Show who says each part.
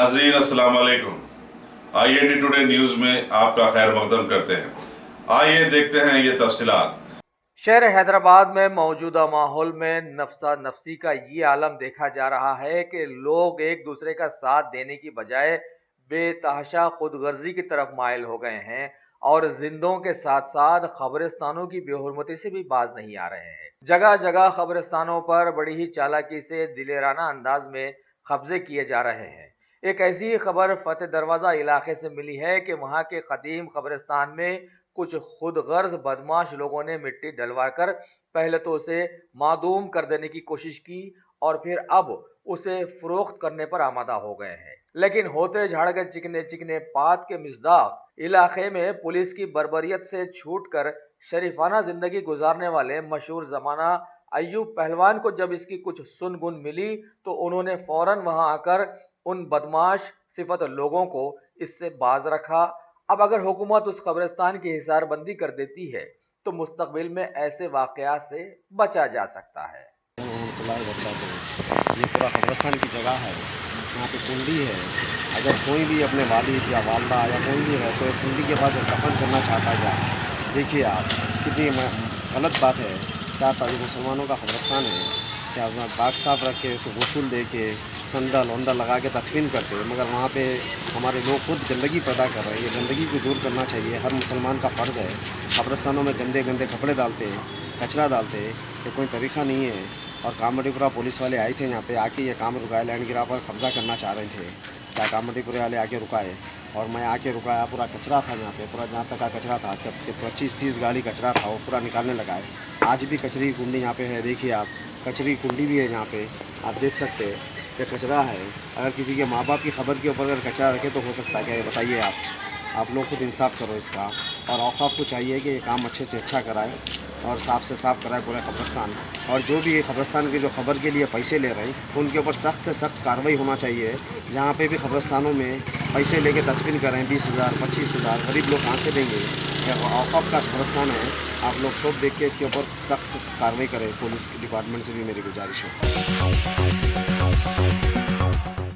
Speaker 1: नाजरीन अस्सलाम वालेकुम। IND टुडे न्यूज़ में आपका खैर मकदम करते हैं। आइए देखते हैं ये तफसीलात।
Speaker 2: शहर हैदराबाद में मौजूदा माहौल में नफसा नफसी का ये आलम देखा जा रहा है कि लोग एक दूसरे का साथ देने की बजाय बेतहाशा खुदगर्जी की तरफ माइल हो गए हैं और जिंदों के साथ साथ खबरिस्तानों की बेहुरमती से भी बाज नहीं आ रहे हैं। जगह जगह खबरिस्तानों पर बड़ी ही चालाकी से दिलेराना अंदाज में कब्जे किए जा रहे हैं। एक ऐसी ही खबर फतेह दरवाजा इलाके से मिली है कि वहां के कदीम खबरिस्तान में कुछ खुदगर्ज बदमाश लोगों ने मिट्टी डलवाकर पहले तो उसे मादूम कर देने की कोशिश की और फिर अब उसे फरोख्त करने पर आमादा हो गए हैं। लेकिन होते झाड़ के चिकने चिकने पात के मिज़दाक इलाके में पुलिस की बर्बरियत से छूटकर शरीफाना जिंदगी गुजारने वाले मशहूर जमाना अय्यूब पहलवान को जब इसकी कुछ सुनगुन मिली तो उन्होंने फौरन वहां आकर उन बदमाश सिफत लोगों को इससे बाज रखा। अब अगर हुकूमत उस कब्रिस्तान की हिसारबंदी कर देती है तो मुस्तकबिल में ऐसे वाकयात से बचा जा सकता है।
Speaker 3: ये पूरा कब्रिस्तान की जगह है, यहाँ पे कुंडी है। अगर कोई भी अपने वालिद या वालदा या कोई भी है तो कुंडी के पास दफन करना चाहता है। देखिए आप कितनी गलत बात है। क्या ताकि मुसलमानों का कब्रिस्तान है, क्या बाग साफ रख के उसको गसूल दे के संदल वंदल लगा के तदफीन करते हैं, मगर वहाँ पे हमारे लोग खुद गंदगी पैदा कर रहे हैं। ये गंदगी को दूर करना चाहिए, हर मुसलमान का फ़र्ज़ है। कब्रिस्तानों में गंदे गंदे कपड़े डालते हैं, कचरा डालते हैं, ये कोई तरीक़ा नहीं है। और कामड़ीपुरा पुलिस वाले आए थे यहाँ पे, आके ये काम रुकाए, लैंड गिरा पर कब्ज़ा करना चाह रहे थे। क्या कामड़ीपुरे वाले आके रुकाए और मैं आके रुकाया, पूरा कचरा था यहाँ पे, पूरा जहाँ तक का कचरा था, जब 25-30 गाड़ी कचरा था वो पूरा निकालने लगा है। आज भी कचरे की कुंडी यहाँ पे है, देखिए आप, कचरे की कुंडी भी है यहाँ पे, आप देख सकते हैं कि कचरा है। अगर किसी के माँ बाप की खबर के ऊपर अगर कचरा रखे तो हो सकता है क्या, ये बताइए आप लोग खुद इंसाफ करो इसका। और औक़ाफ़ को चाहिए कि ये काम अच्छे से अच्छा कराए और साफ़ से साफ़ कराए पूरा कब्रिस्तान। और जो भी ये कब्रिस्तान की जो खबर के लिए पैसे ले रहे हैं उनके ऊपर सख्त से सख्त कार्रवाई होना चाहिए। जहाँ पे भी कब्रिस्तानों में पैसे लेके तदफीन करें 20,000 25,000, गरीब लोग कहाँ से देंगे। औक़ाफ़ का कब्रिस्तान है, आप लोग सब देख के इसके ऊपर सख्त कार्रवाई करें। पुलिस डिपार्टमेंट से भी मेरी गुजारिश है।